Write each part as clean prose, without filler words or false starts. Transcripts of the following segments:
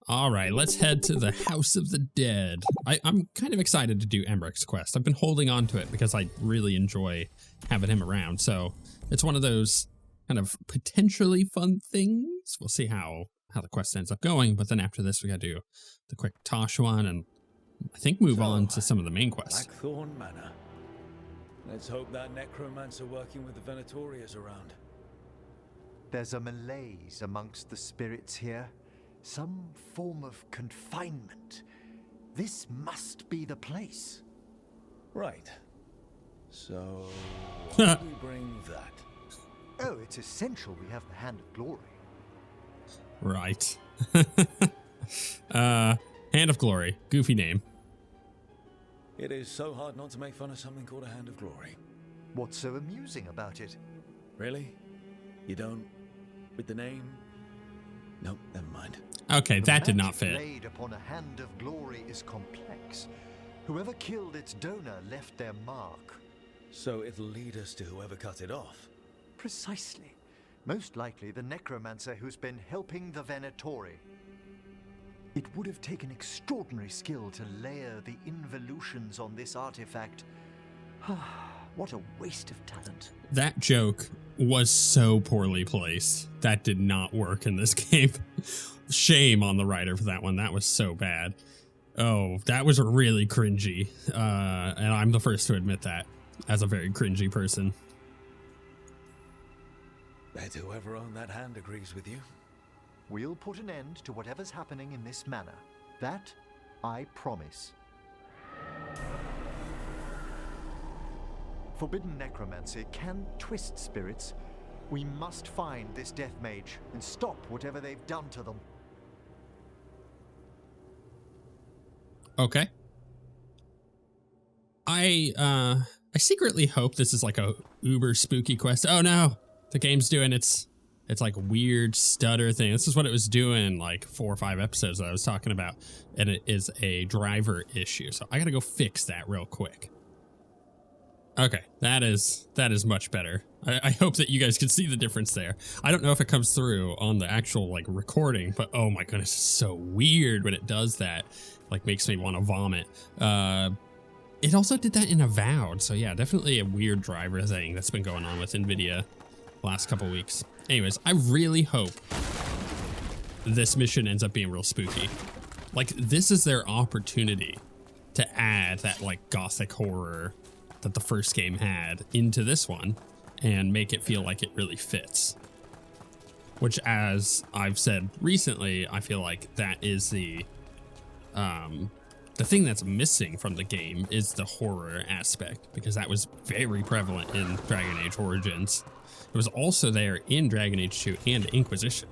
All right, let's head to the House of the Dead. I'm kind of excited to do Emmrich's quest. I've been holding on to it because I really enjoy having him around. So it's one of those kind of potentially fun things. We'll see how the quest ends up going. But then after this, we got to do the quick Tosh one and I think move on to some of the main quests. Blackthorn Manor. Let's hope that necromancer working with the Venatori is around. There's a malaise amongst the spirits here. Some form of confinement. This must be the place. Right. So, why do we bring that? Oh, it's essential we have the Hand of Glory. Right. Hand of Glory. Goofy name. It is so hard not to make fun of something called a Hand of Glory. What's so amusing about it? Really? You don't? With the name? Nope, never mind. Okay, that did not fit. The magic laid upon a Hand of Glory is complex. Whoever killed its donor left their mark. So it'll lead us to whoever cut it off? Precisely. Most likely the necromancer who's been helping the Venatori. It would have taken extraordinary skill to layer the involutions on this artifact. What a waste of talent. That joke was so poorly placed. That did not work in this game. Shame on the writer for that one. That was so bad. Oh, that was really cringy. And I'm the first to admit that as a very cringy person. Bet whoever owned that hand agrees with you. We'll put an end to whatever's happening in this manor. That I promise. Forbidden necromancy can twist spirits. We must find this death mage and stop whatever they've done to them. Okay. I secretly hope this is like a uber spooky quest. Oh no, the game's doing its like weird stutter thing. This is what it was doing like 4 or 5 episodes that I was talking about, and it is a driver issue. So I gotta go fix that real quick. Okay, that is much better. I hope that you guys can see the difference there. I don't know if it comes through on the actual like recording, but oh my goodness, it's so weird when it does that. Like makes me want to vomit. It also did that in Avowed, so yeah, definitely a weird driver thing that's been going on with NVIDIA last couple weeks. Anyways, I really hope this mission ends up being real spooky. Like this is their opportunity to add that like gothic horror that the first game had into this one and make it feel like it really fits. Which, as I've said recently, I feel like that is the thing that's missing from the game is the horror aspect, because that was very prevalent in Dragon Age Origins. It was also there in Dragon Age 2 and Inquisition.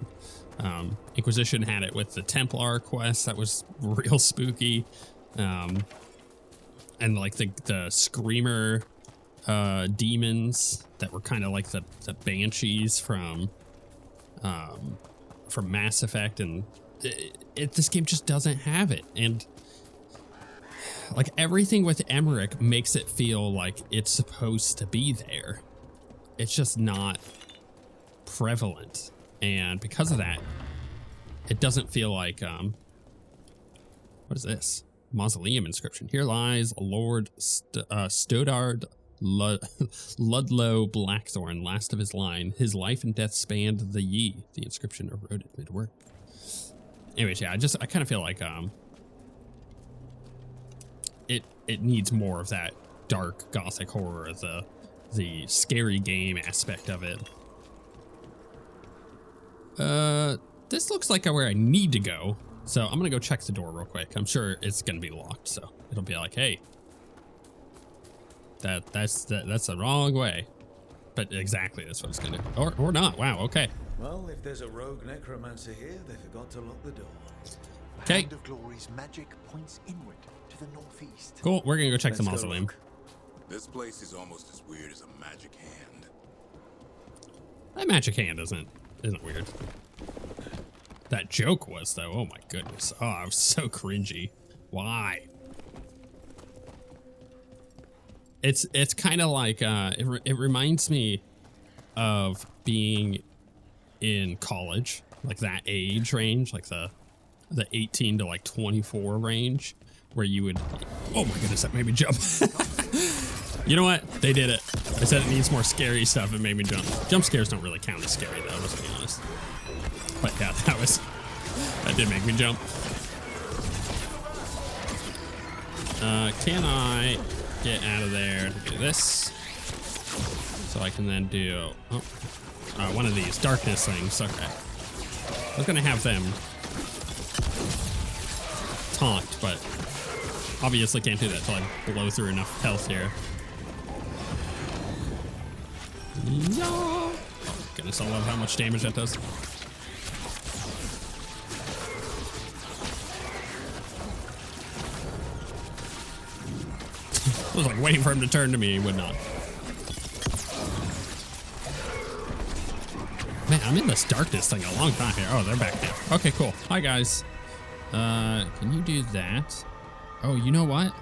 Inquisition had it with the Templar quest that was real spooky. And like the Screamer demons that were kind of like the Banshees from Mass Effect, and this game just doesn't have it. And like everything with Emmrich makes it feel like it's supposed to be there. It's just not prevalent, and because of that, it doesn't feel like what is this? Mausoleum inscription. Here lies Lord Stodard Ludlow Blackthorn, last of his line. His life and death spanned the Ye. The inscription eroded mid-work. Anyways, yeah, I kind of feel like it needs more of that dark gothic horror, the scary game aspect of it. This looks like where I need to go. So I'm gonna go check the door real quick. I'm sure it's gonna be locked, so it'll be like, hey, that's the wrong way. But exactly, that's what it's gonna do. Or not. Wow. Okay. Well, if there's a rogue necromancer here, they forgot to lock the door. Okay. Hand of Glory's magic points inward to the northeast. Cool. We're gonna go check the Let's go mausoleum. look. This place is almost as weird as a magic hand. That magic hand isn't weird. That joke was, though. Oh my goodness. Oh, I was so cringy. Why? It's kind of like it reminds me of being in college, like that age range, like the the 18 to like 24 range where you would, oh my goodness, that made me jump. You know what? They did it. I said it needs more scary stuff. It made me jump. Jump scares don't really count as scary though, let's be honest. But yeah, that did make me jump. Can I get out of there to do this? So I can then do one of these darkness things. Okay. I was gonna have them taunt, but obviously can't do that until I blow through enough health here. Yeah. Oh, goodness, I love how much damage that does. I was like waiting for him to turn to me, he would not. Man, I'm in this darkness thing a long time here. Oh, they're back now. Okay, cool. Hi, guys. Can you do that? Oh, you know what?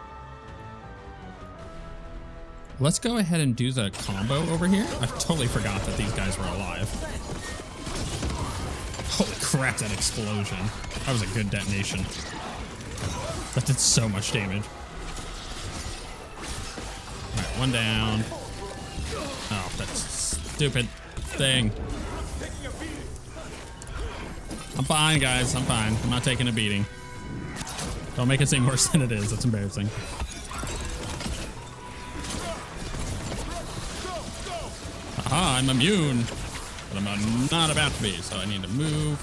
Let's go ahead and do the combo over here. I totally forgot that these guys were alive. Holy crap, that explosion. That was a good detonation. That did so much damage. All right, one down. Oh, that's stupid thing. I'm fine, guys. I'm fine. I'm not taking a beating. Don't make it seem worse than it is. That's embarrassing. Aha, I'm immune. But I'm not about to be, so I need to move.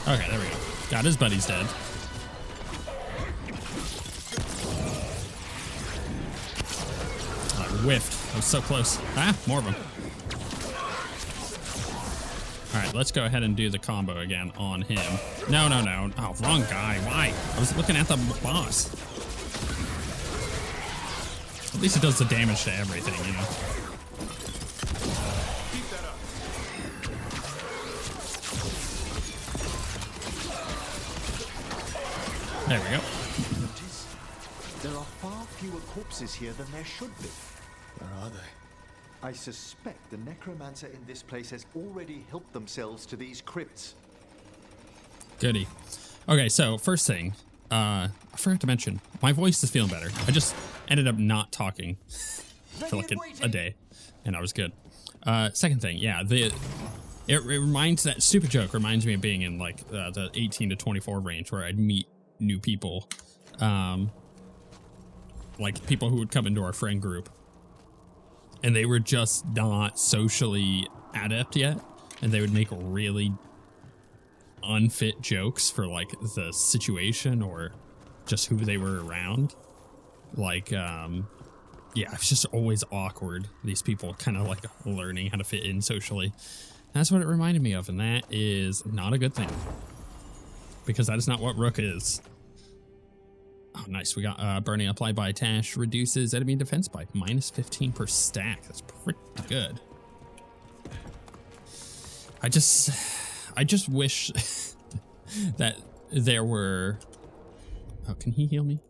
Okay, there we go. God, his buddy's dead. I whiffed. I was so close. Ah, more of them. All right, let's go ahead and do the combo again on him. No, no, no. Oh, wrong guy. Why? I was looking at the boss. At least it does the damage to everything, you know? There we go. Notice there are far fewer corpses here than there should be. Where are they? I suspect the necromancer in this place has already helped themselves to these crypts. Goody. Okay, so first thing, I forgot to mention, my voice is feeling better. I just ended up not talking for like a day, and I was good. Second thing, yeah, it reminds, that stupid joke reminds me of being in like the 18 to 24 range where I'd meet new people, like people who would come into our friend group. And they were just not socially adept yet. And they would make really unfit jokes for like the situation or just who they were around. Like, yeah, it's just always awkward. These people kind of like learning how to fit in socially. That's what it reminded me of. And that is not a good thing. Because that is not what Rook is. Oh, nice. We got burning applied by Tash reduces enemy defense by -15 per stack. That's pretty good. I just wish that there were. Oh, can he heal me?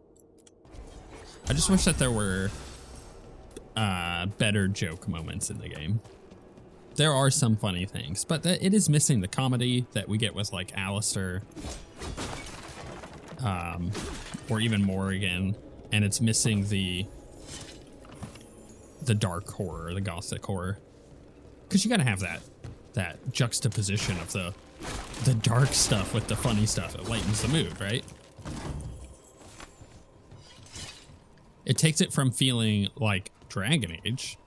I just wish that there were better joke moments in the game. There are some funny things, but it is missing the comedy that we get with like Alistair. Or even Morrigan, and it's missing the dark horror, the gothic horror, because you gotta have that juxtaposition of the dark stuff with the funny stuff. It lightens the mood, right? It takes it from feeling like Dragon Age,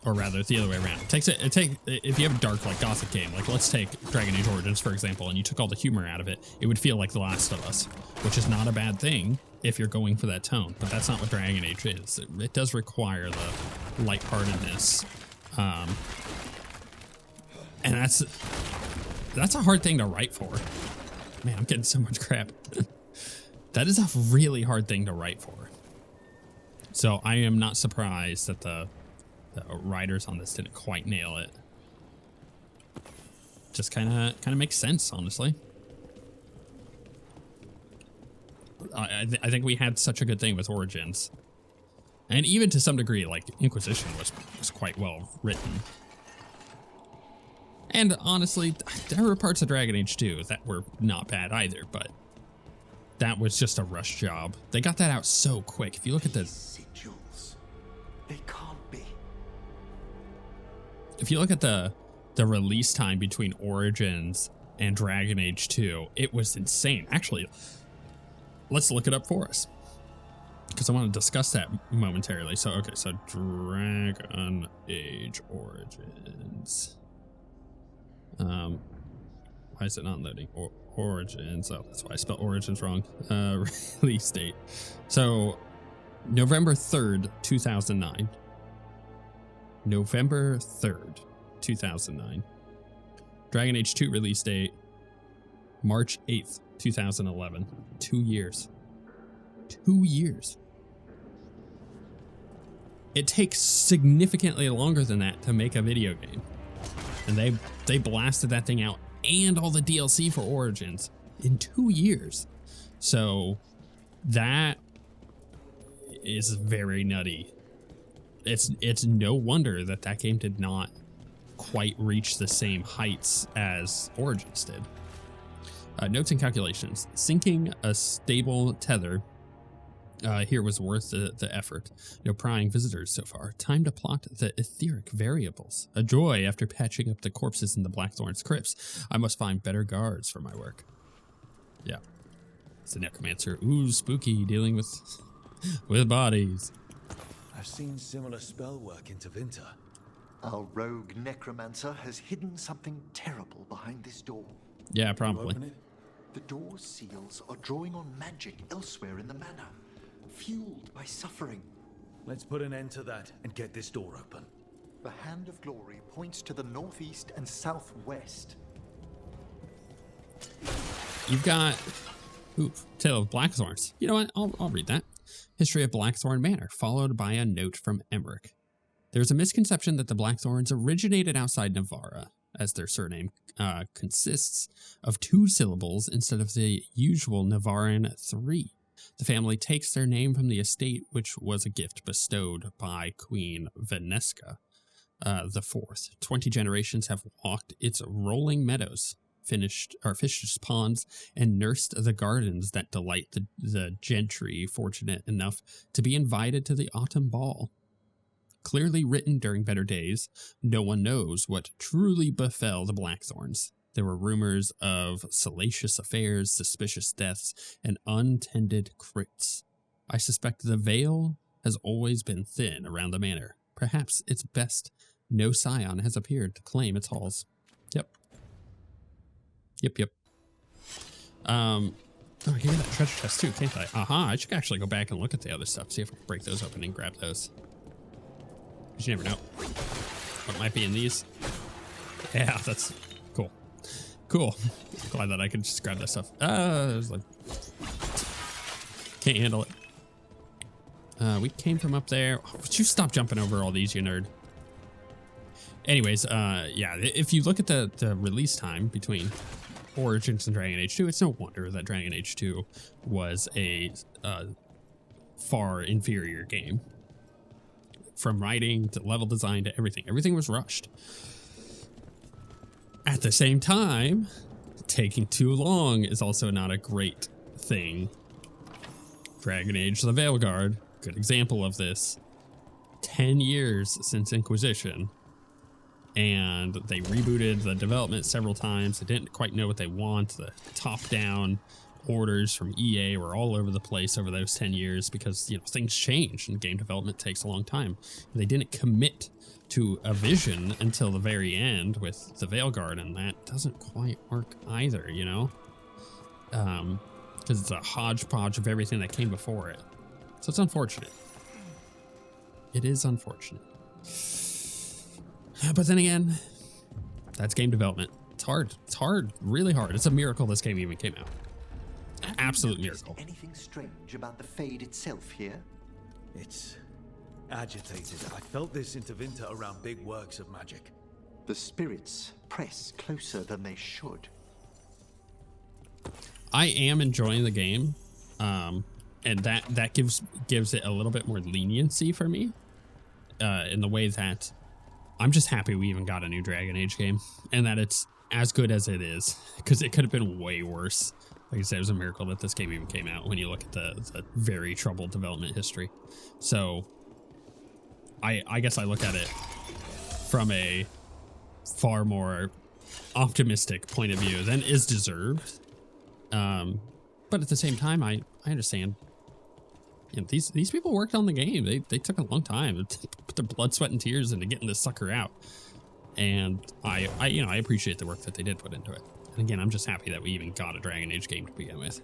or rather, it's the other way around. If you have a dark, like, gothic game, like, let's take Dragon Age Origins, for example, and you took all the humor out of it, it would feel like The Last of Us, which is not a bad thing if you're going for that tone, but that's not what Dragon Age is. It does require the lightheartedness, and that's a hard thing to write for. Man, I'm getting so much crap. That is a really hard thing to write for. So I am not surprised that the writers on this didn't quite nail it. Just kind of makes sense, honestly. I think we had such a good thing with Origins, and even to some degree, like Inquisition was quite well written. And honestly, there were parts of Dragon Age 2 that were not bad either, but that was just a rush job. They got that out so quick. If you look at the Sigils. They can't be. If you look at the release time between Origins and Dragon Age 2, it was insane. Actually, let's look it up for us, because I want to discuss that momentarily. So, okay, so Dragon Age Origins. Why is it not loading? Origins. Oh, that's why I spelled Origins wrong. Release date. So, November 3rd, 2009. November 3rd, 2009. Dragon Age 2 release date, March 8th, 2011. 2 years. 2 years. It takes significantly longer than that to make a video game. And they blasted that thing out and all the DLC for Origins in 2 years. So that is very nutty. It's no wonder that game did not quite reach the same heights as Origins did. Notes and calculations. Syncing a stable tether here was worth the effort. No prying visitors so far. Time to plot the etheric variables. A joy after patching up the corpses in the Blackthorn's crypts. I must find better guards for my work. Yeah. It's a necromancer. Ooh, spooky, dealing with bodies. I've seen similar spell work in Tevinter. Our rogue necromancer has hidden something terrible behind this door. Yeah, You probably. open it? The door's seals are drawing on magic elsewhere in the manor, fueled by suffering. Let's put an end to that and get this door open. The Hand of Glory points to the northeast and southwest. You've got Tale of Blackthorns. You know what? I'll read that. History of Blackthorn Manor, followed by a note from Emmrich. There's a misconception that the Blackthorns originated outside Navarra, as their surname consists of 2 syllables instead of the usual Navarran 3. The family takes their name from the estate, which was a gift bestowed by Queen Venesca the Fourth. 20 generations have walked its rolling meadows, fished ponds, and nursed the gardens that delight the gentry fortunate enough to be invited to the autumn ball. Clearly written during better days, no one knows what truly befell the Blackthorns. There were rumors of salacious affairs, suspicious deaths, and untended crypts. I suspect the veil has always been thin around the manor. Perhaps it's best no scion has appeared to claim its halls. Yep. Oh, I can get that treasure chest too, can't I? Aha, I should actually go back and look at the other stuff, see if I can break those open and grab those. Because you never know what might be in these. Yeah, that's cool. Cool. Glad that I could just grab that stuff. There's like... Can't handle it. We came from up there. Oh, would you stop jumping over all these, you nerd? Anyways, yeah, if you look at the release time between Origins and Dragon Age 2, it's no wonder that Dragon Age 2 was a far inferior game. From writing to level design to everything. Everything was rushed. At the same time, taking too long is also not a great thing. Dragon Age the Veilguard, good example of this. 10 years since Inquisition. And they rebooted the development several times. They didn't quite know what they want. The top-down orders from EA were all over the place over those 10 years because, you know, things change and game development takes a long time. They didn't commit to a vision until the very end with the Veilguard, and that doesn't quite work either, you know? Because it's a hodgepodge of everything that came before it. So it's unfortunate. It is unfortunate. But then again, that's game development. It's hard. It's hard. Really hard. It's a miracle this game even came out. Absolute miracle. Anything strange about the Fade itself here? It's agitated. I felt this in Tevinter around big works of magic. The spirits press closer than they should. I am enjoying the game, and that gives it a little bit more leniency for me, in the way that I'm just happy we even got a new Dragon Age game and that it's as good as it is, because it could have been way worse. Like I said, it was a miracle that this game even came out when you look at the very troubled development history. So I guess I look at it from a far more optimistic point of view than is deserved. But at the same time, I understand. You know, these people worked on the game. They took a long time to put their blood, sweat, and tears into getting this sucker out. And I appreciate the work that they did put into it. And again, I'm just happy that we even got a Dragon Age game to begin with.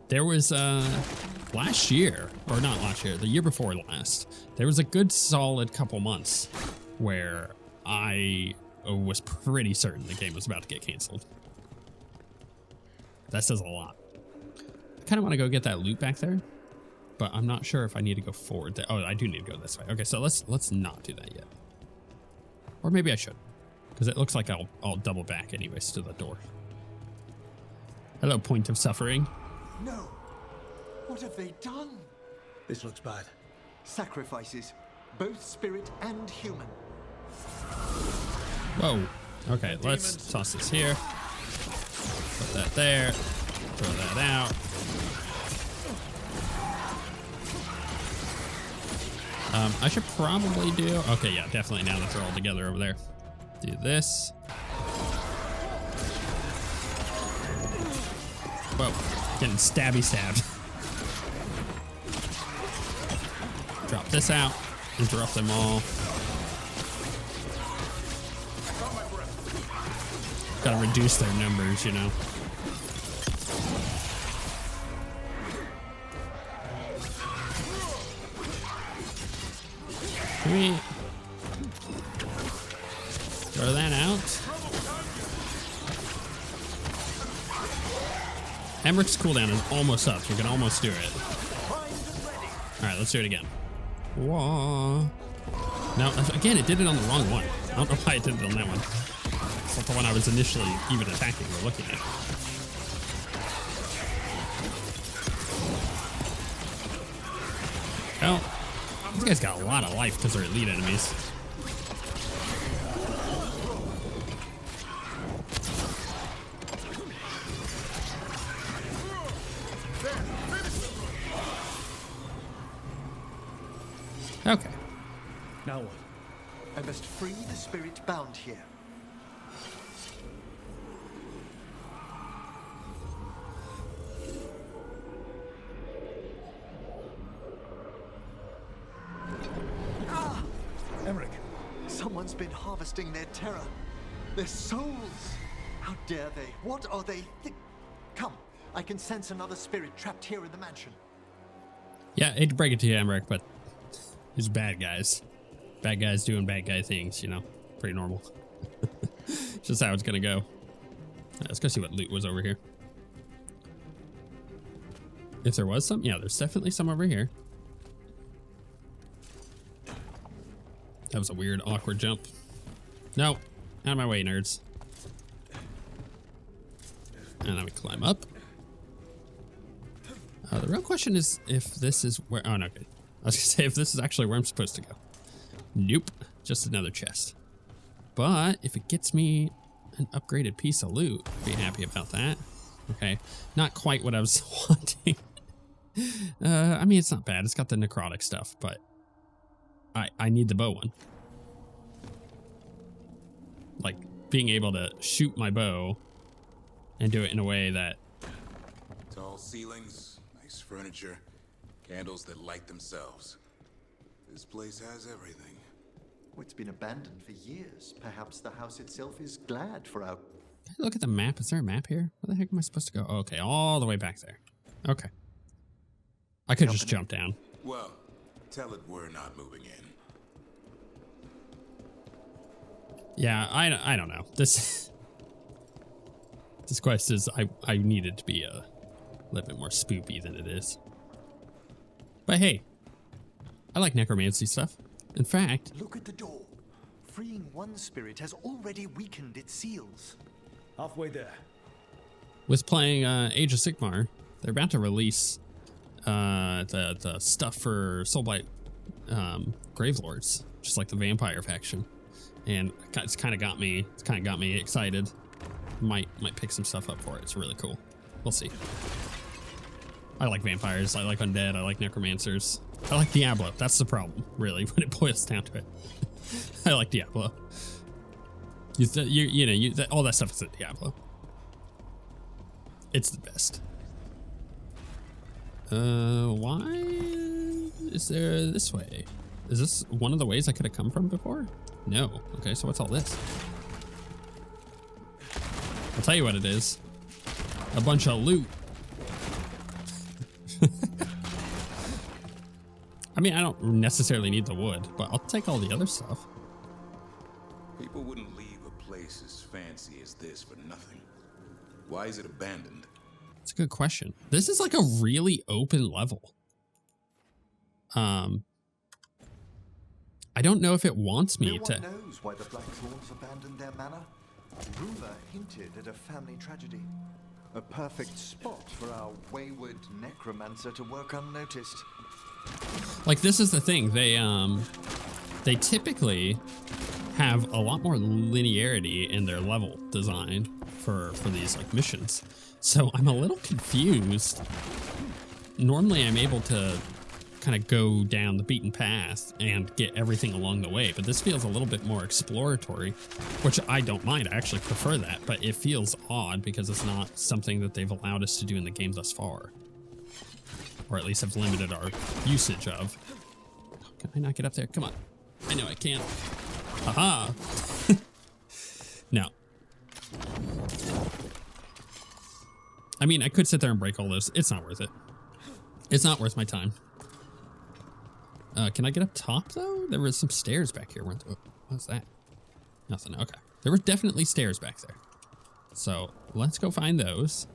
There was last year, or not last year, the year before last, there was a good solid couple months where I was pretty certain the game was about to get canceled. That says a lot. I kind of want to go get that loot back there, but I'm not sure if I need to go forward. Oh, I do need to go this way. Okay, so let's not do that yet. Or maybe I should, because it looks like I'll double back anyways to the door. Hello, point of suffering. No! What have they done? This looks bad. Sacrifices, both spirit and human. Whoa. Okay, let's toss this here. Put that there. Throw that out. I should probably do... Okay, yeah, definitely now that they're all together over there. Do this. Whoa. Getting stabby stabbed. Drop this out. Interrupt them all. Gotta reduce their numbers, you know. Can we throw that out? Emmrich's cooldown is almost up. We can almost do it. Alright, let's do it again. Whoa. No, again, it did it on the wrong one. I don't know why it did it on that one. It's not the one I was initially even attacking or looking at. Well, these guys got a lot of life because they're elite enemies. Okay. Now what? I must free the spirit bound here. Emmrich. Someone's been harvesting their terror. Their souls. How dare they? What are they? Come, I can sense another spirit trapped here in the mansion. Yeah, I hate to break it to you, Emmrich, but these are bad guys. Bad guys doing bad guy things, you know. Pretty normal. Just how it's gonna go. Let's go see what loot was over here. If there was some, yeah, there's definitely some over here. That was a weird, awkward jump. No, out of my way, nerds. And then we climb up. The real question is if this is where... Oh, no, good. I was gonna say if this is actually where I'm supposed to go. Nope, just another chest. But if it gets me an upgraded piece of loot, I'd be happy about that. Okay, not quite what I was wanting. I mean, it's not bad. It's got the necrotic stuff, but I need the bow one. Like, being able to shoot my bow and do it in a way that... Tall ceilings, nice furniture, candles that light themselves. This place has everything. Oh, it's been abandoned for years. Perhaps the house itself is glad for our... Can I look at the map? Is there a map here? Where the heck am I supposed to go? Oh, okay, all the way back there. Okay. I could just jump down. Well, tell it we're not moving in. Yeah, I don't know. This quest is... I need it to be a little bit more spoopy than it is. But hey, I like necromancy stuff. In fact... Look at the door. Freeing one spirit has already weakened its seals. Halfway there. With playing Age of Sigmar, they're about to release the stuff for Soulblight Gravelords, just like the vampire faction. and it's kind of got me excited. Might pick some stuff up for it. It's really cool. We'll see. I like vampires. I like undead. I like necromancers. I like Diablo. That's the problem, really, when it boils down to it. I like Diablo. All that stuff is at Diablo. It's the best. Why is there this way? Is this one of the ways I could have come from before? No. Okay, so what's all this? I'll tell you what it is. A bunch of loot. I mean, I don't necessarily need the wood, but I'll take all the other stuff. People wouldn't leave a place as fancy as this for nothing. Why is it abandoned? It's a good question. This is like a really open level. I don't know if it wants me to. No one knows why the Blackthorns abandoned their manor. Rumor hinted at a family tragedy. A perfect spot for our wayward necromancer to work unnoticed. Like, this is the thing. They typically have a lot more linearity in their level design for these like missions. So I'm a little confused. Normally I'm able to kind of go down the beaten path and get everything along the way, but this feels a little bit more exploratory, which I don't mind. I actually prefer that, but it feels odd because it's not something that they've allowed us to do in the game thus far, or at least have limited our usage of. Can I not get up there? Come on. I know I can. Haha. No. I mean, I could sit there and break all those. It's not worth it. It's not worth my time. Can I get up top, though? There was some stairs back here, weren't there? What's that? Nothing. Okay. There were definitely stairs back there. So, let's go find those.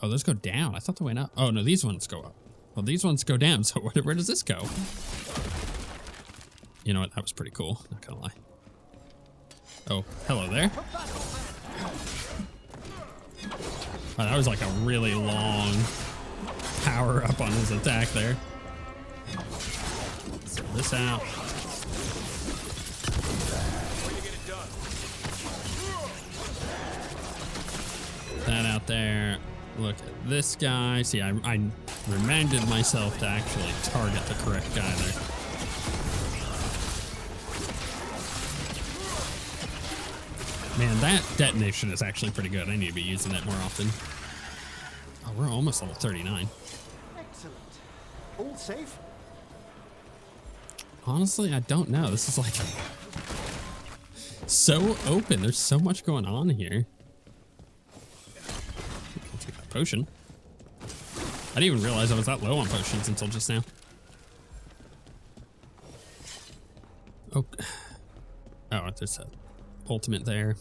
Oh, those go down. I thought they went up. Oh, no, these ones go up. Well, these ones go down, so where does this go? You know what? That was pretty cool. Not gonna lie. Oh, hello there. Oh, that was like a really long power up on his attack there. Throw this out. That out there. Look at this guy. See, I reminded myself to actually target the correct guy there. Man, that detonation is actually pretty good. I need to be using that more often. Oh, we're almost level 39. Excellent. All safe? Honestly, I don't know. This is like so open. There's so much going on here. I'll take that potion. I didn't even realize I was that low on potions until just now. Oh, there's a ultimate there.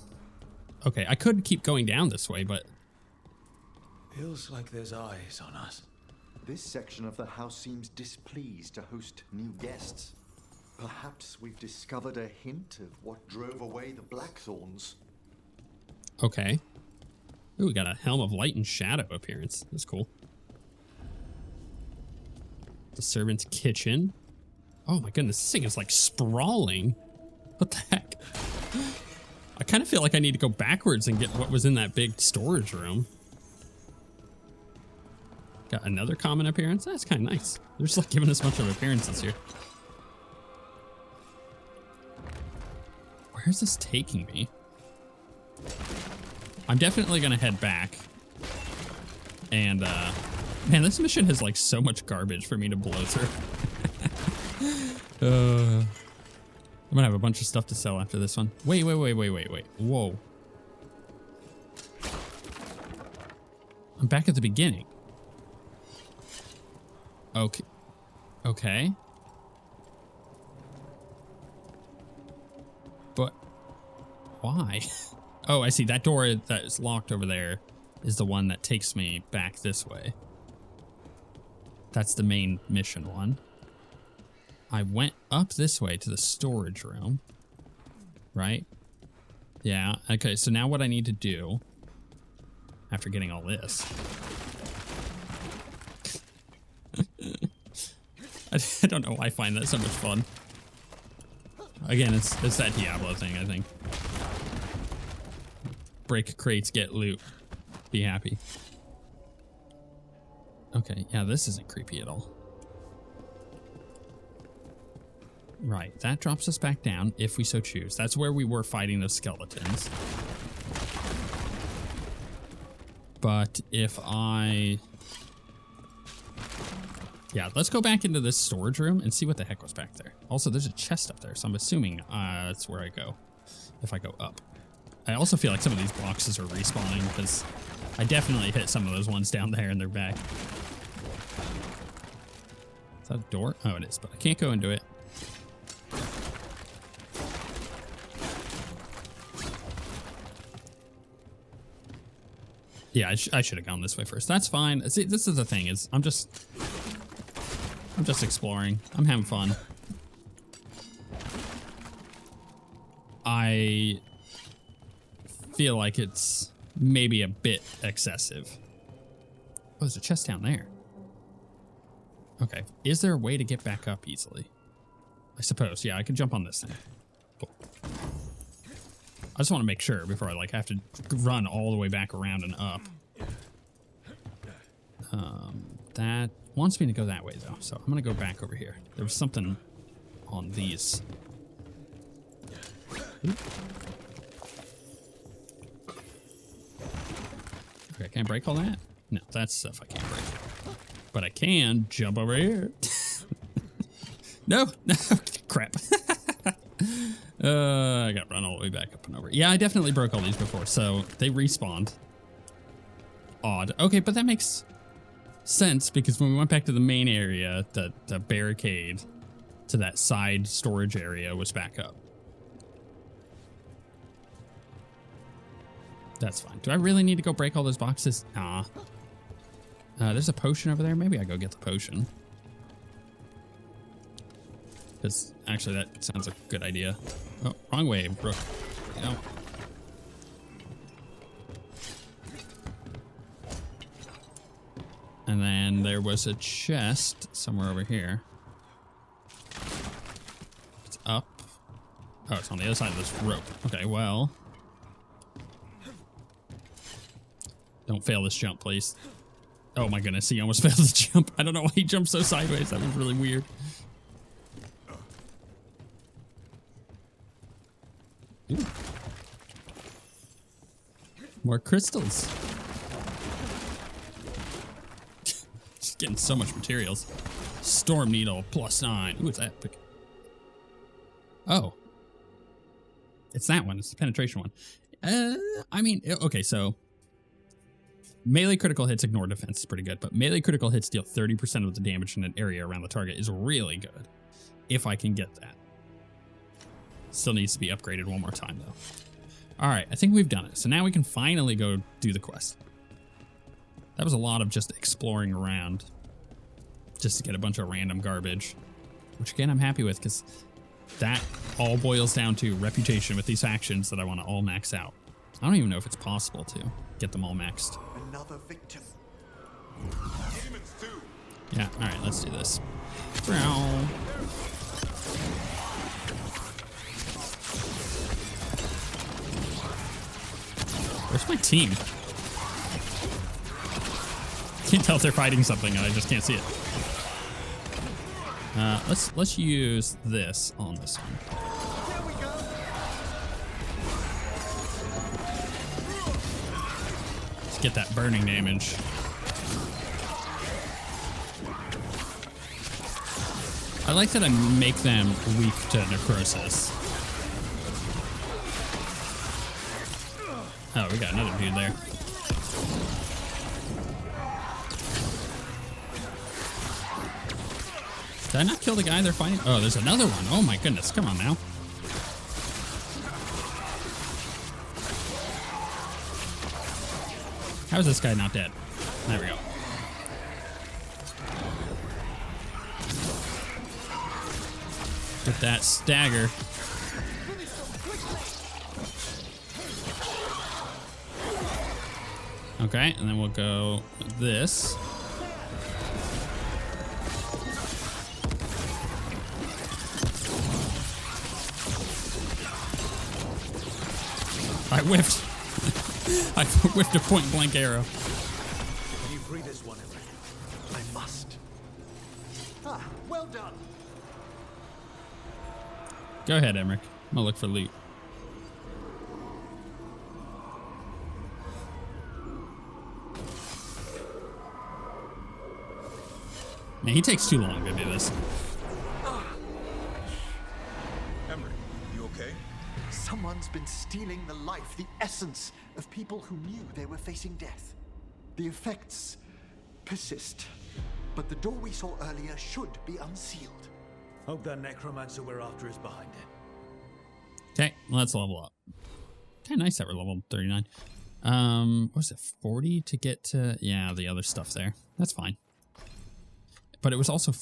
Okay, I could keep going down this way, but Feels like there's eyes on us. This section of the house seems displeased to host new guests. Perhaps we've discovered a hint of what drove away the Blackthorns. okay. Ooh, we got a Helm of Light and Shadow appearance. That's cool. The servant's kitchen. Oh my goodness, this thing is like sprawling. What the heck? I kind of feel like I need to go backwards and get what was in that big storage room. Got another common appearance. That's kind of nice. They're just like giving us a bunch of appearances here. Where's this taking me? I'm definitely gonna head back. And man, this mission has like so much garbage for me to blow through. I'm gonna have a bunch of stuff to sell after this one. Wait. Whoa. I'm back at the beginning. Okay. But why? Oh, I see. That door that is locked over there is the one that takes me back this way. That's the main mission one. I went up this way to the storage room, right? Yeah, okay, so now what I need to do, after getting all this, I don't know why I find that so much fun. Again, it's that Diablo thing, I think. Break crates, get loot. Be happy. Okay, yeah, this isn't creepy at all. Right, that drops us back down if we so choose. That's where we were fighting those skeletons. But if I... Yeah, let's go back into this storage room and see what the heck was back there. Also, there's a chest up there, so I'm assuming that's where I go if I go up. I also feel like some of these boxes are respawning because I definitely hit some of those ones down there and they're back. Is that a door? Oh, it is, but I can't go into it. Yeah, I should have gone this way first. That's fine. See, this is the thing is I'm just exploring. I'm having fun. I feel like it's maybe a bit excessive. Oh, there's a chest down there. Okay. Is there a way to get back up easily? I suppose. Yeah, I could jump on this thing. Cool. I just want to make sure before I like have to run all the way back around and up. That wants me to go that way though, so I'm gonna go back over here. There was something on these. Oop. Okay, can I break all that? No, that's stuff I can't break. But I can jump over here. No, crap. I got to run all the way back up and over. Yeah, I definitely broke all these before, so they respawned. Odd. Okay, but that makes sense because when we went back to the main area, the barricade to that side storage area was back up. That's fine. Do I really need to go break all those boxes? Nah. There's a potion over there. Maybe I go get the potion. Because actually that sounds like a good idea. Oh, wrong way, Brooke. No. And then there was a chest somewhere over here. It's up. Oh, it's on the other side of this rope. Okay, well. Don't fail this jump, please. Oh my goodness, he almost failed the jump. I don't know why he jumped so sideways. That was really weird. Ooh. More crystals. Just getting so much materials. Storm needle +9. Ooh, it's epic. Oh. It's that one. It's the penetration one. I mean, okay, so melee critical hits ignore defense is pretty good, but melee critical hits deal 30% of the damage in an area around the target is really good. If I can get that. Still needs to be upgraded one more time, though. All right, I think we've done it. So now we can finally go do the quest. That was a lot of just exploring around just to get a bunch of random garbage, which again, I'm happy with because that all boils down to reputation with these factions that I want to all max out. I don't even know if it's possible to get them all maxed. Another victim. Demons too. Yeah, all right, let's do this. Where's my team? Can't tell if they're fighting something and I just can't see it. Let's use this on this one. Here we go. Let's get that burning damage. I like that I make them weak to necrosis. Oh, we got another dude there. Did I not kill the guy they're fighting? Oh, there's another one. Oh my goodness. Come on now. How is this guy not dead? There we go. Get that stagger. Okay, and then we'll go this. I whiffed. I whiffed a point blank arrow. Can you free this one, Emmrich? I must. Ah, well done. Go ahead, Emmrich. I'm gonna look for loot. Man, he takes too long to do this. Emmrich, you okay? Someone's been stealing the life, the essence of people who knew they were facing death. The effects persist, but the door we saw earlier should be unsealed. Hope that necromancer we're after is behind it. Okay, let's level up. Okay, nice that we're level 39. What was it, 40 to get to, yeah, the other stuff there. That's fine. But it was also,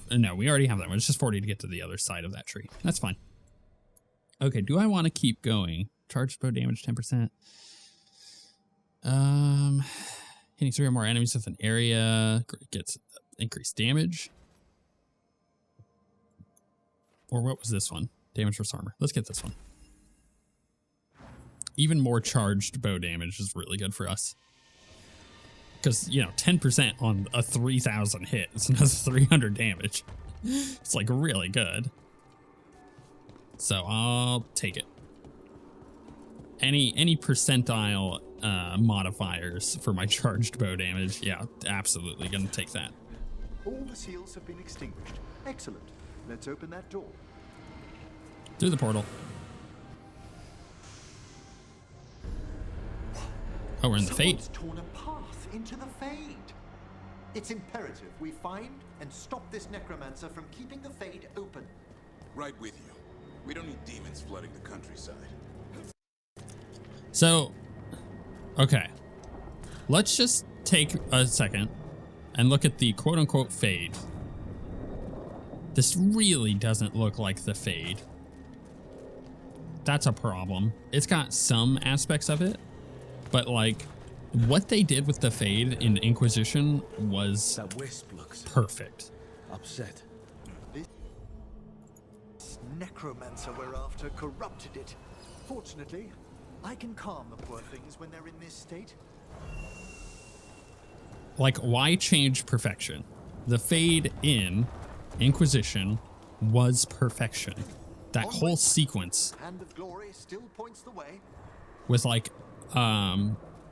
no, we already have that one. It's just 40 to get to the other side of that tree. That's fine. Okay, do I want to keep going? Charged bow damage 10%. Hitting 3 or more enemies with an area gets increased damage. Or what was this one? Damage versus armor. Let's get this one. Even more charged bow damage is really good for us. Because, you know, 10% on a 3,000 hit is another 300 damage. It's like really good. So I'll take it. Any percentile modifiers for my charged bow damage, yeah, absolutely gonna take that. All the seals have been extinguished. Excellent. Let's open that door. Through the portal. Oh, we're in the Fade. Someone's torn a path into the Fade. It's imperative we find and stop this necromancer from keeping the Fade open. Right with you. We don't need demons flooding the countryside. So, okay. Let's just take a second and look at the quote-unquote Fade. This really doesn't look like the Fade. That's a problem. It's got some aspects of it, but like what they did with the Fade in Inquisition was That wisp looks perfect. upset. This necromancer we're after corrupted it. Fortunately, I can calm the poor things when they're in this state. Like, why change perfection? The Fade in Inquisition was perfection. That whole sequence Hand of Glory still points the way. with like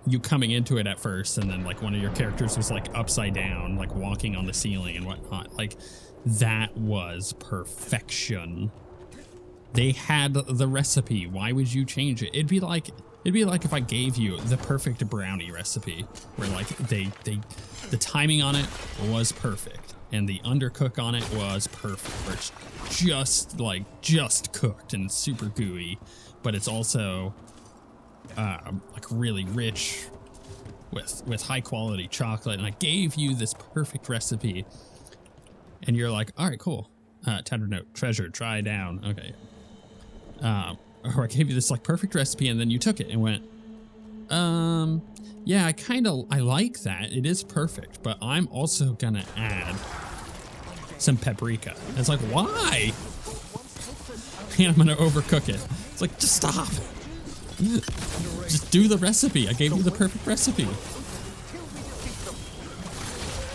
you coming into it at first and then like one of your characters was like upside down, like walking on the ceiling and whatnot. Like that was perfection. They had the recipe. Why would you change it? It'd be like if I gave you the perfect brownie recipe where like the timing on it was perfect and the undercook on it was perfect. Where it's just cooked and super gooey, but it's also like really rich with high quality chocolate. And I gave you this perfect recipe and you're like, all right, cool. Tattered note, treasure, try down. Okay. Or I gave you this like perfect recipe and then you took it and went, yeah, I like that. It is perfect, but I'm also gonna add some paprika. And it's like, why? And I'm gonna overcook it. It's like, just stop. Just do the recipe. I gave you the perfect recipe.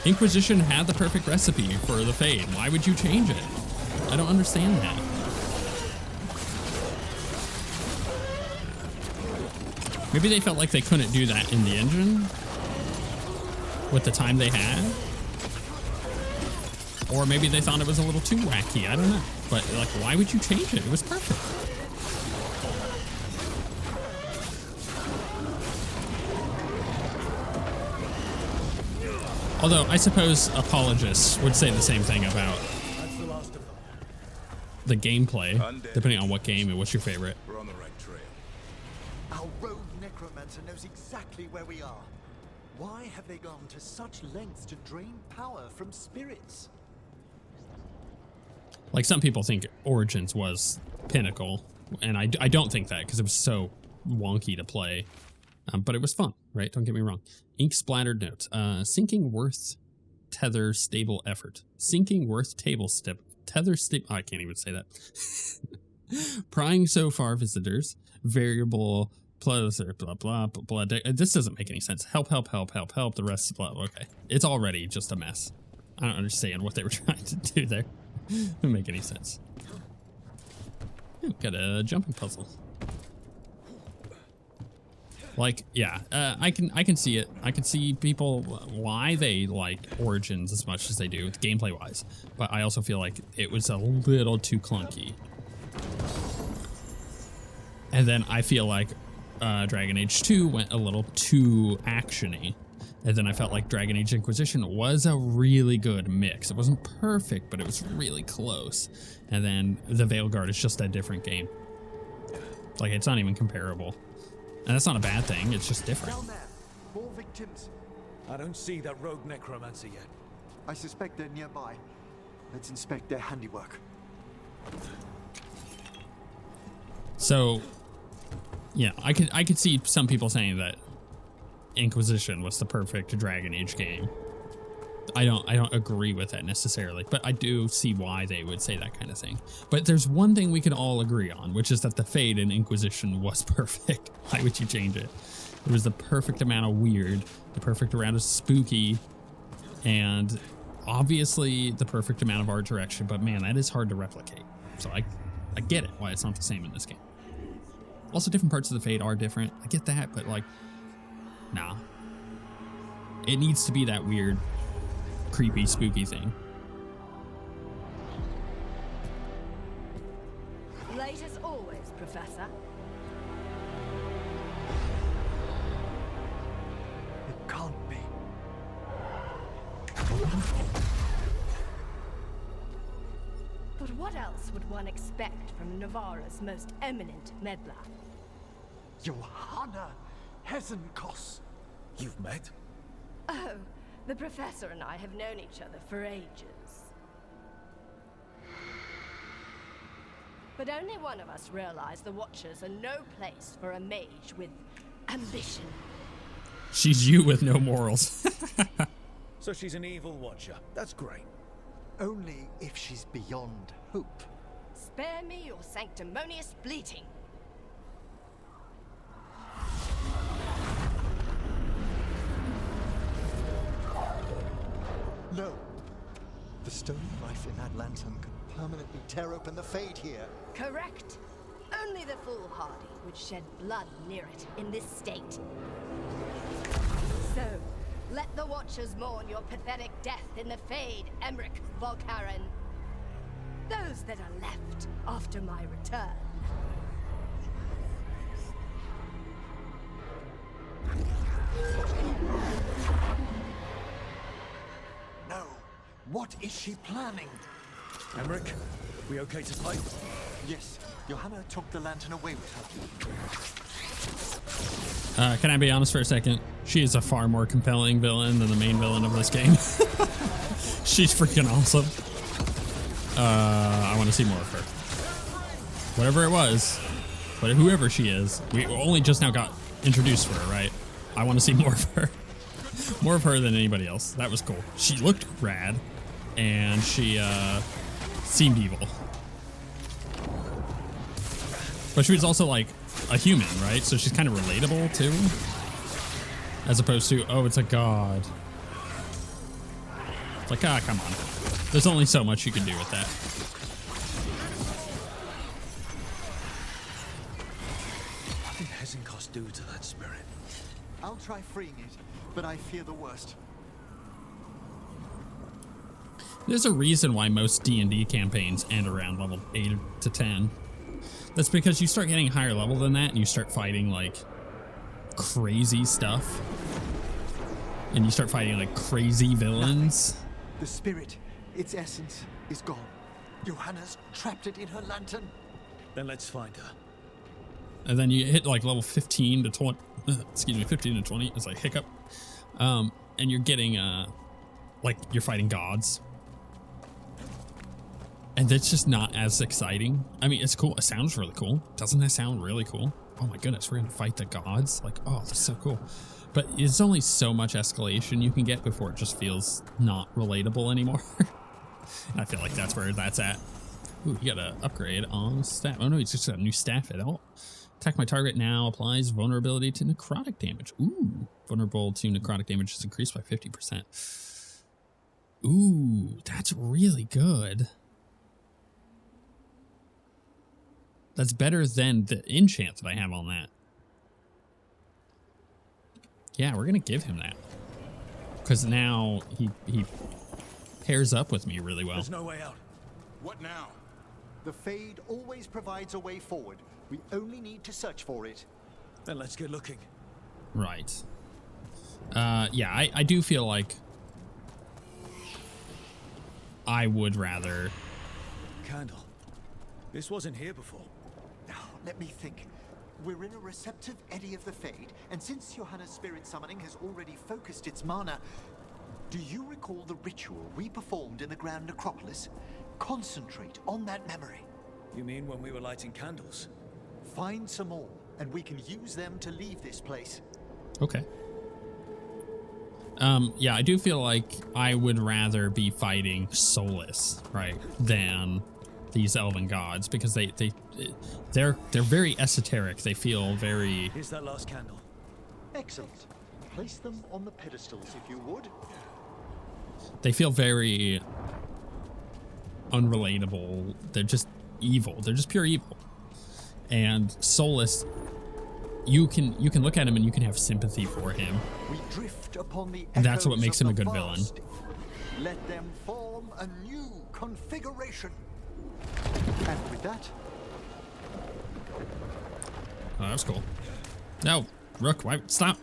Inquisition had the perfect recipe for the Fade. Why would you change it? I don't understand that. Maybe they felt like they couldn't do that in the engine with the time they had. Or maybe they thought it was a little too wacky. I don't know. But like, why would you change it? It was perfect. Although I suppose apologists would say the same thing about That's the last of them. the gameplay, Undead. depending on what game and what's your favorite. We're on the right trail. Our rogue necromancer knows exactly where we are. Why have they gone to such lengths to drain power from spirits? Like some people think Origins was pinnacle, and I don't think that because it was so wonky to play. But it was fun, right? Don't get me wrong. Ink splattered notes. Sinking worth tether stable effort. Sinking worth table step. Tether stable. I can't even say that. Prying so far visitors. Variable plus or blah, blah, blah, blah. This doesn't make any sense. Help, help, help, help, help. The rest is blah. Okay. It's already just a mess. I don't understand what they were trying to do there. Doesn't make any sense. Ooh, got a jumping puzzle. Like, yeah, I can see it. I can see people why they like Origins as much as they do, gameplay wise. But I also feel like it was a little too clunky. And then I feel like Dragon Age 2 went a little too actiony. And then I felt like Dragon Age Inquisition was a really good mix. It wasn't perfect, but it was really close. And then the Veilguard is just a different game. Like, it's not even comparable. And that's not a bad thing, it's just different. Down there, more victims. I don't see that rogue necromancer yet. I suspect they're nearby. Let's inspect their handiwork. So, yeah, I could see some people saying that Inquisition was the perfect Dragon Age game. I don't agree with that necessarily, but I do see why they would say that kind of thing. But there's one thing we can all agree on, which is that the Fade in Inquisition was perfect. Why would you change it? It was the perfect amount of weird, the perfect amount of spooky, and obviously the perfect amount of art direction, but man, that is hard to replicate. So I get it why it's not the same in this game. Also, different parts of the Fade are different. I get that, but like, nah. It needs to be that weird, creepy, spooky thing. Late as always, Professor. It can't be. But what else would one expect from Navarra's most eminent meddler? Johanna Hesenkos. You've met? Oh, the Professor and I have known each other for ages. But only one of us realized the Watchers are no place for a mage with ambition. She's you with no morals. So she's an evil watcher. That's great. Only if she's beyond hope. Spare me your sanctimonious bleating. No. The stone knife in that lantern could permanently tear open the Fade here. Correct. Only the foolhardy would shed blood near it in this state. So, let the Watchers mourn your pathetic death in the Fade, Emmrich, Volkaren. Those that are left after my return. No. What is she planning? Emmrich, we okay to fight? Yes, Johanna took the lantern away with her. Can I be honest for a second? She is a far more compelling villain than the main villain of this game. She's freaking awesome. I want to see more of her. Whatever it was, but whoever she is, we only just now got introduced to her, right? I want to see more of her. More of her than anybody else. That was cool. She looked rad, and she seemed evil. But she was also like a human, right? So she's kind of relatable too. As opposed to, oh, it's a god. It's like, ah, come on. There's only so much you can do with that. What did Hesenkos do to that spirit? I'll try freeing it, but I fear the worst. There's a reason why most D&D campaigns end around level 8 to 10. That's because you start getting higher level than that and you start fighting like crazy stuff. And you start fighting like crazy villains. The spirit, its essence, is gone. Johanna's trapped it in her lantern. Then let's find her. And then you hit like level 15 to 20, excuse me, 15 to 20, it's like hiccup. And you're getting, like you're fighting gods. And it's just not as exciting. I mean, it's cool. It sounds really cool. Doesn't that sound really cool? Oh my goodness, we're gonna fight the gods? Like, oh, that's so cool. But it's only so much escalation you can get before it just feels not relatable anymore. And I feel like that's where that's at. Ooh, you got an upgrade on staff. Oh no, he's just got a new staff at all. Attack my target now applies vulnerability to necrotic damage. Ooh, vulnerable to necrotic damage is increased by 50%. Ooh, that's really good. That's better than the enchant that I have on that. Yeah, we're gonna give him that. Because now he pairs up with me really well. There's no way out. What now? The Fade always provides a way forward. We only need to search for it. Then let's get looking. Right. Yeah, I do feel like I would rather... Candle. This wasn't here before. Now, let me think. We're in a receptive eddy of the Fade, and since Johanna's spirit summoning has already focused its mana, do you recall the ritual we performed in the Grand Necropolis? Concentrate on that memory. You mean when we were lighting candles? Find some more, and we can use them to leave this place. Okay. Yeah, I do feel like I would rather be fighting Solus, right, than these elven gods, because they're very esoteric. They feel very... Here's that last candle. Excellent. Place them on the pedestals, if you would. They feel very unrelatable. They're just evil. They're just pure evil. And Solus, you can look at him and you can have sympathy for him. We drift upon the And that's what echoes makes of him a the good villain. vast. Let them form a new configuration. And with that, Oh, that was cool. No, Rook, why stop?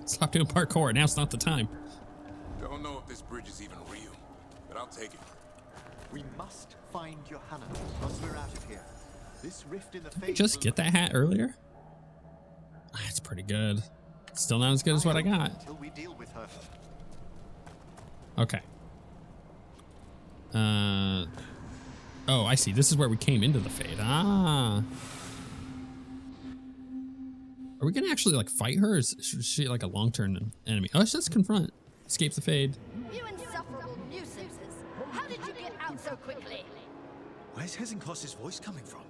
Stop doing parkour. Now's not the time. Don't know if this bridge is even real, but I'll take it. we must find Johanna once we're out of here. This rift in the Did I Fade just will get that hat earlier? That's pretty good. Still not as good as what I got. until we deal with her. Okay. Oh, I see. This is where we came into the Fade. Ah. Are we gonna actually like fight her? Or is she like a long-term enemy? Oh, let's just confront. Escape the Fade. You insufferable nuisances! How did you get out so quickly? Where's Hezenkos's voice coming from?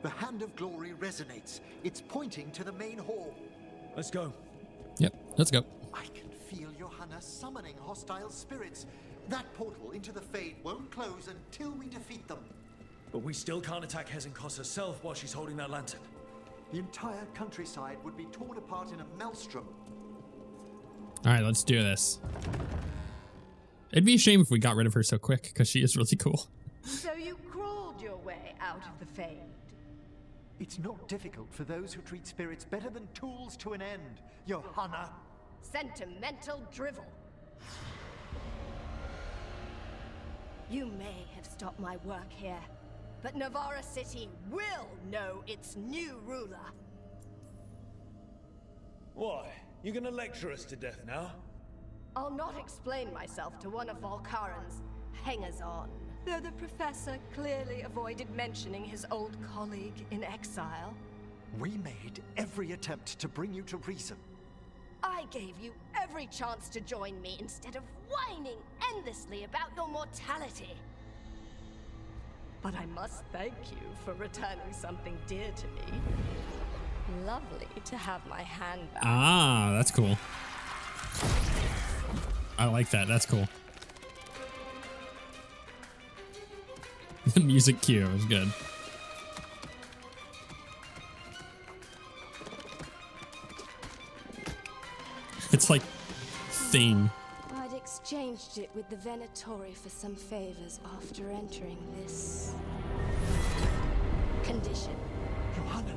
The Hand of Glory resonates. It's pointing to the main hall. Let's go. Yep, let's go. I can feel Johanna summoning hostile spirits. That portal into the Fade won't close until we defeat them. But we still can't attack Hezenkos herself while she's holding that lantern. The entire countryside would be torn apart in a maelstrom. All right, let's do this. It'd be a shame if we got rid of her so quick, because she is really cool. So you crawled your way out of the Fade. It's not difficult for those who treat spirits better than tools to an end, Johanna. Sentimental drivel. You may have stopped my work here, but Navarra City will know its new ruler. Why? You gonna lecture us to death now? I'll not explain myself to one of Volkaran's hangers-on. Though the professor clearly avoided mentioning his old colleague in exile. We made every attempt to bring you to reason. I gave you every chance to join me instead of whining endlessly about your mortality. But I must thank you for returning something dear to me. Lovely to have my hand back. Ah, that's cool. I like that. That's cool. The music cue is good. It's like Thing. I'd exchanged it with the Venatori for some favors after entering this condition. Johanna,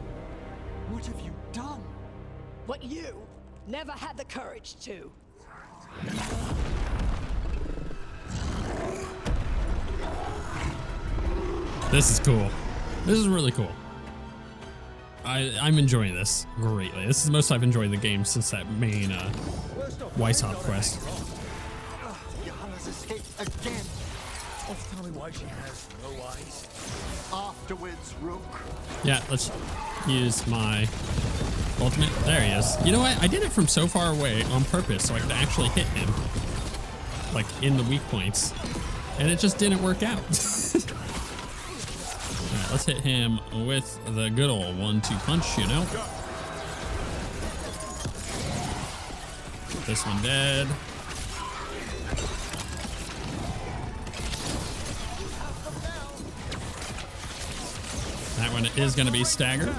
what have you done? What you never had the courage to. This is cool. This is really cool. I'm enjoying this greatly. This is the most I've enjoyed the game since that main Weishaupt quest. Johanna's escaped again. Oh, tell me why she has no eyes. Afterwards, Rook. Yeah, let's use my ultimate. There he is. You know what? I did it from so far away on purpose so I could actually hit him. Like, in the weak points. And it just didn't work out. Alright, let's hit him with the good old 1-2 punch, you know? Get this one dead. That one is going to be staggered.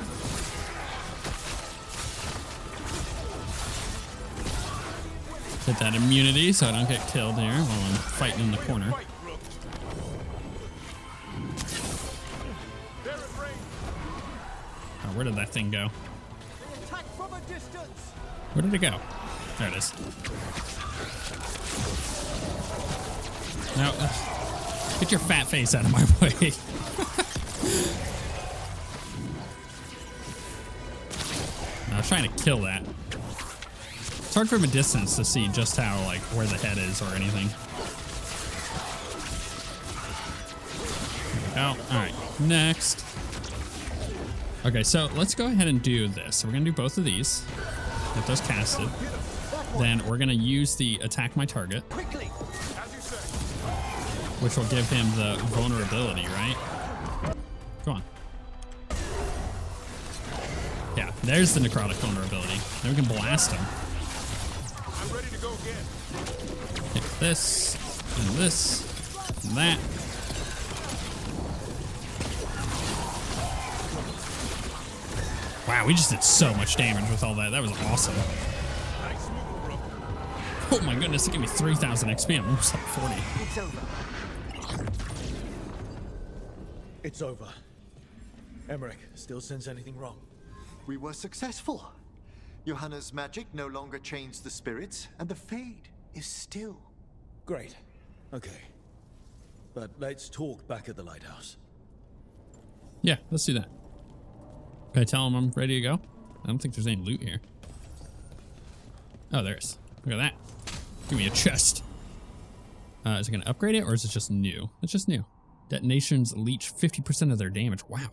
Hit that immunity so I don't get killed here while I'm fighting in the corner. Oh, where did that thing go? Where did it go? There it is. No, get your fat face out of my way. I was trying to kill that. It's hard from a distance to see just how, like, where the head is or anything. Oh, alright. Next. Okay, so let's go ahead and do this. So we're going to do both of these. Get those casted. Then we're going to use the attack my target, which will give him the vulnerability, right? Come on. Yeah, there's the necrotic vulnerability. Then we can blast him. I'm ready to go again. Hit this, and this, and that. Wow, we just did so much damage with all that. That was awesome. Oh my goodness, it gave me 3,000 XP. I'm almost like 40. It's over. It's over. Emmrich still sense anything wrong? We were successful. Johanna's magic no longer changed the spirits, and the Fade is still. Great. Okay. But let's talk back at the lighthouse. Yeah, let's do that. Can I tell him I'm ready to go? I don't think there's any loot here. Oh, there is. Look at that. Give me a chest. Is it going to upgrade it, or is it just new? It's just new. Detonations leech 50% of their damage. Wow.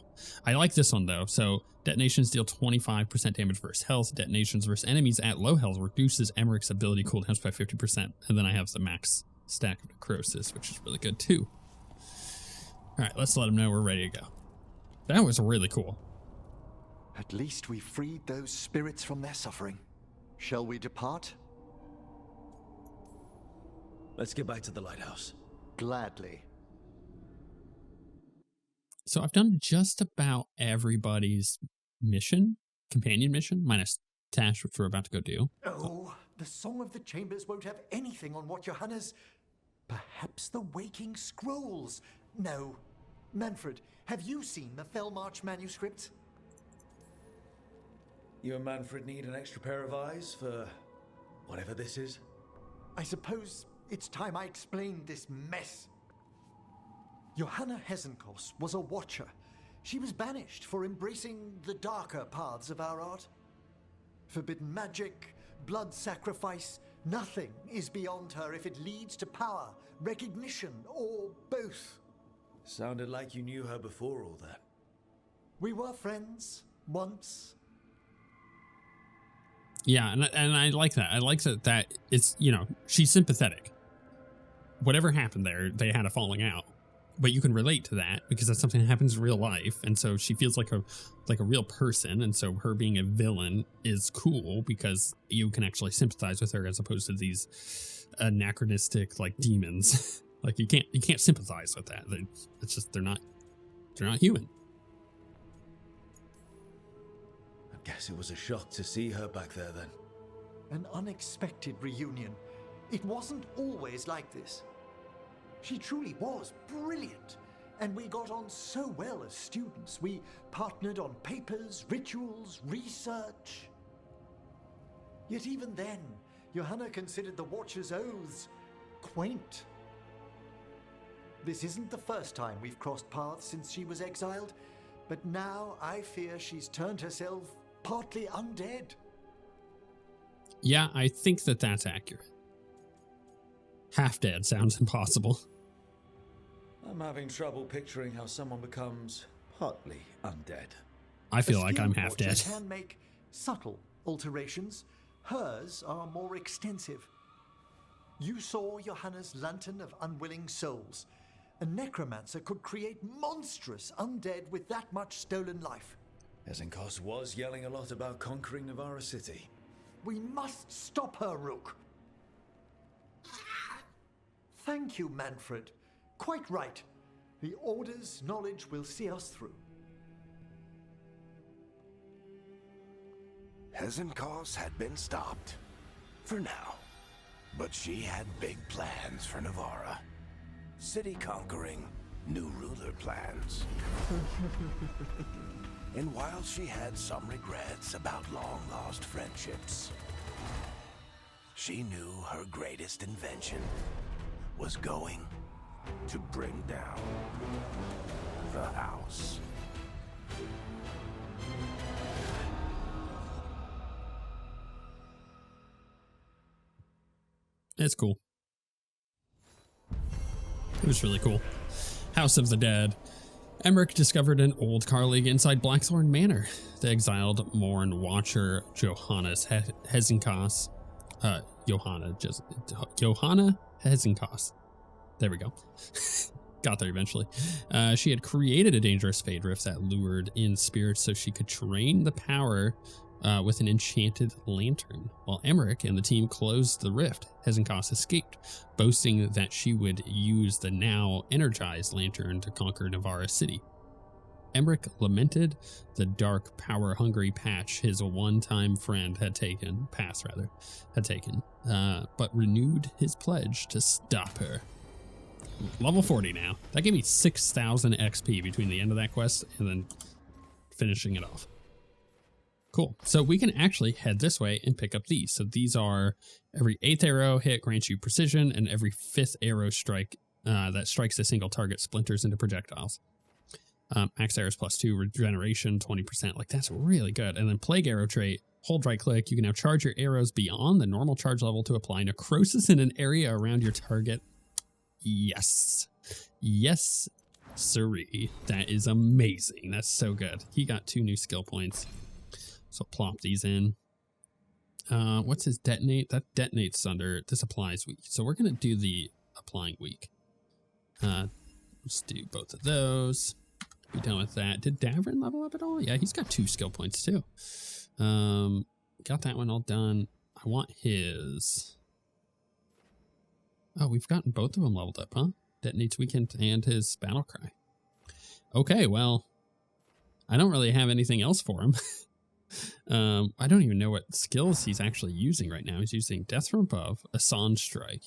I like this one, though. So, detonations deal 25% damage versus health. Detonations versus enemies at low health reduces Emmrich's ability cooldowns by 50%. And then I have the max stack of necrosis, which is really good, too. All right, let's let him know we're ready to go. That was really cool. At least we freed those spirits from their suffering. Shall we depart? Let's get back to the lighthouse. Gladly. So I've done just about everybody's mission, companion mission, minus Tash, which we're about to go do. Oh, the Song of the Chambers won't have anything on what Johanna's... Perhaps the Waking Scrolls? No. Manfred, have you seen the Fellmarch manuscripts? You and Manfred need an extra pair of eyes for whatever this is? I suppose it's time I explained this mess. Johanna Hesenkos was a watcher. She was banished for embracing the darker paths of our art. Forbidden magic, blood sacrifice, nothing is beyond her if it leads to power, recognition, or both. Sounded like you knew her before all that. We were friends, once. Yeah, and I like that. I like that it's, you know, she's sympathetic. Whatever happened there, they had a falling out. But you can relate to that because that's something that happens in real life. And so she feels like a real person. And so her being a villain is cool because you can actually sympathize with her as opposed to these anachronistic like demons. Like you can't sympathize with that. It's just they're not human. I guess it was a shock to see her back there then. An unexpected reunion. It wasn't always like this. She truly was brilliant, and we got on so well as students. We partnered on papers, rituals, research. Yet even then, Johanna considered the Watcher's oaths quaint. This isn't the first time we've crossed paths since she was exiled, but now I fear she's turned herself partly undead. Yeah, I think that's accurate. Half dead sounds impossible. I'm having trouble picturing how someone becomes partly undead. I feel like I'm half dead. Watcher can make subtle alterations. Hers are more extensive. You saw Johanna's Lantern of Unwilling Souls. A necromancer could create monstrous undead with that much stolen life. Hezenkos was yelling a lot about conquering Navarra City. We must stop her, Rook. Thank you, Manfred. Quite right. The Order's knowledge will see us through. Hezenkos had been stopped. For now. But she had big plans for Navarra. City conquering, new ruler plans. And while she had some regrets about long-lost friendships, she knew her greatest invention was going to bring down the house. It's cool. It was really cool. House of the Dead. Emmrich discovered an old colleague inside Blackthorn Manor. The exiled Morn Watcher Johannes Hezenkos. Johanna Hezenkos. There we go. Got there eventually. She had created a dangerous fade rift that lured in spirits so she could drain the power with an enchanted lantern. While Emmrich and the team closed the rift, Hezenkos escaped, boasting that she would use the now energized lantern to conquer Navarra City. Emmrich lamented the dark, power-hungry patch his one-time friend had taken, but renewed his pledge to stop her. Level 40 now. That gave me 6,000 XP between the end of that quest and then finishing it off. Cool. So we can actually head this way and pick up these. So these are every 8th arrow hit grants you precision, and every 5th arrow strike that strikes a single target splinters into projectiles. Max arrows +2, regeneration 20%. Like, that's really good. And then plague arrow trait, hold right click. You can now charge your arrows beyond the normal charge level to apply necrosis in an area around your target. Yes. Yes, sirree. That is amazing. That's so good. He got 2 new skill points. So plop these in. What's his detonate? That detonates under, this applies weak. So we're going to do the applying weak. Let's do both of those. Be done with that. Did Davrin level up at all? Yeah, he's got 2 skill points too. Got that one all done. I want his. Oh, we've gotten both of them leveled up, huh? Detonates weakened and his battle cry. Okay, well, I don't really have anything else for him. I don't even know what skills he's actually using right now. He's using Death from Above, a Songe Strike,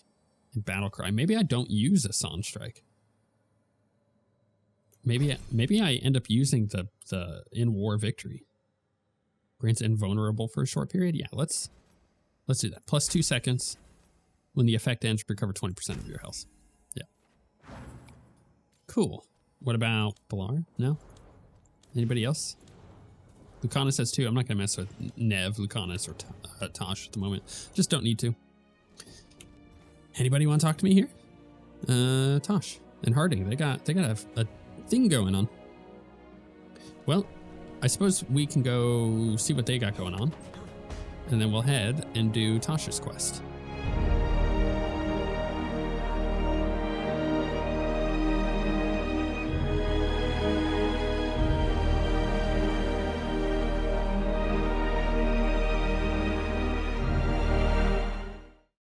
and Battle Cry. Maybe I don't use a Songe Strike. Maybe I end up using the In War Victory. Grants invulnerable for a short period. Yeah, let's do that. +2 seconds. When the effect ends, recover 20% of your health. Yeah. Cool. What about Balar? No? Anybody else? Lucanus has 2. I'm not going to mess with Nev, Lucanus, or Tosh at the moment. Just don't need to. Anybody want to talk to me here? Tosh and Harding. They got a thing going on. Well, I suppose we can go see what they got going on. And then we'll head and do Tosh's quest.